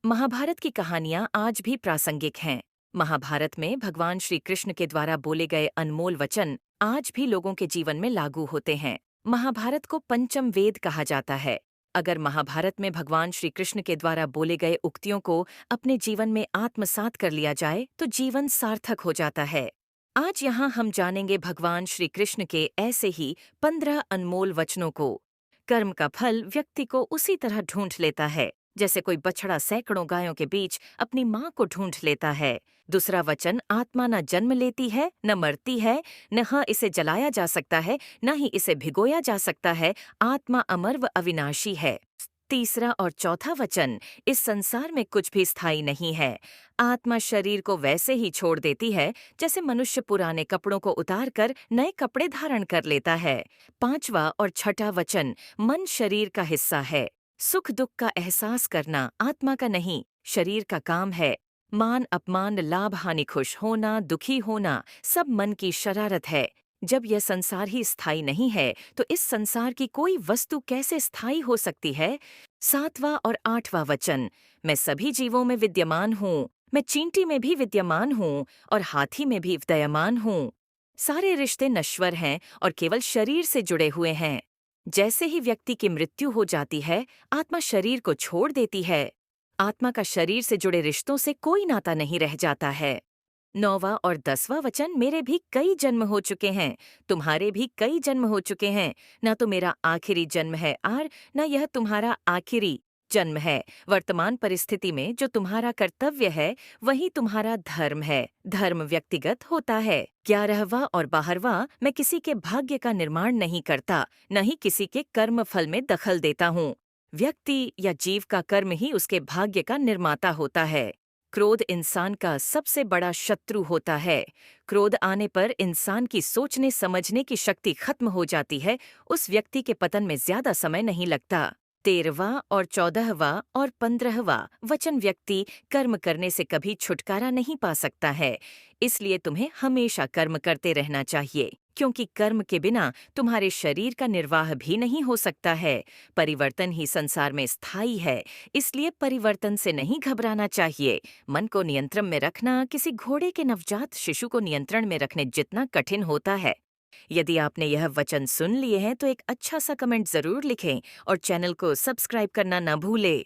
महाभारत की कहानियां आज भी प्रासंगिक हैं। महाभारत में भगवान श्री कृष्ण के द्वारा बोले गए अनमोल वचन आज भी लोगों के जीवन में लागू होते हैं। महाभारत को पंचम वेद कहा जाता है। अगर महाभारत में भगवान श्री कृष्ण के द्वारा बोले गए उक्तियों को अपने जीवन में आत्मसात कर लिया जाए तो जीवन सार्थक हो जाता है। आज यहाँ हम जानेंगे भगवान श्री कृष्ण के ऐसे ही 15 अनमोल वचनों को। कर्म का फल व्यक्ति को उसी तरह ढूंढ लेता है जैसे कोई बछड़ा सैकड़ों गायों के बीच अपनी माँ को ढूंढ लेता है। दूसरा वचन, आत्मा न जन्म लेती है न मरती है, न इसे जलाया जा सकता है न ही इसे भिगोया जा सकता है, आत्मा अमर व अविनाशी है। तीसरा और चौथा वचन, इस संसार में कुछ भी स्थायी नहीं है। आत्मा शरीर को वैसे ही छोड़ देती है जैसे मनुष्य पुराने कपड़ों को उतार कर नए कपड़े धारण कर लेता है। पांचवा और छठा वचन, मन शरीर का हिस्सा है। सुख दुख का एहसास करना आत्मा का नहीं, शरीर का काम है। मान अपमान, लाभ हानि, खुश होना, दुखी होना सब मन की शरारत है। जब यह संसार ही स्थायी नहीं है तो इस संसार की कोई वस्तु कैसे स्थायी हो सकती है। सातवां और आठवां वचन, मैं सभी जीवों में विद्यमान हूँ, मैं चींटी में भी विद्यमान हूँ और हाथी में भी विद्यमान हूँ। सारे रिश्ते नश्वर हैं और केवल शरीर से जुड़े हुए हैं। जैसे ही व्यक्ति की मृत्यु हो जाती है, आत्मा शरीर को छोड़ देती है। आत्मा का शरीर से जुड़े रिश्तों से कोई नाता नहीं रह जाता है। नौवां और 10वां वचन, मेरे भी कई जन्म हो चुके हैं, तुम्हारे भी कई जन्म हो चुके हैं, न तो मेरा आखिरी जन्म है और न यह तुम्हारा आखिरी जन्म है। वर्तमान परिस्थिति में जो तुम्हारा कर्तव्य है वही तुम्हारा धर्म है। धर्म व्यक्तिगत होता है। 11वां और 12वां, मैं किसी के भाग्य का निर्माण नहीं करता, न ही किसी के कर्म फल में दखल देता हूँ। व्यक्ति या जीव का कर्म ही उसके भाग्य का निर्माता होता है। क्रोध इंसान का सबसे बड़ा शत्रु होता है। क्रोध आने पर इंसान की सोचने समझने की शक्ति खत्म हो जाती है। उस व्यक्ति के पतन में ज्यादा समय नहीं लगता। 13वां और 14वां और 15वां वचन, व्यक्ति कर्म करने से कभी छुटकारा नहीं पा सकता है, इसलिए तुम्हें हमेशा कर्म करते रहना चाहिए, क्योंकि कर्म के बिना तुम्हारे शरीर का निर्वाह भी नहीं हो सकता है। परिवर्तन ही संसार में स्थायी है, इसलिए परिवर्तन से नहीं घबराना चाहिए। मन को नियंत्रण में रखना किसी घोड़े के नवजात शिशु को नियंत्रण में रखने जितना कठिन होता है। यदि आपने यह वचन सुन लिए हैं तो एक अच्छा सा कमेंट जरूर लिखें और चैनल को सब्सक्राइब करना न भूलें।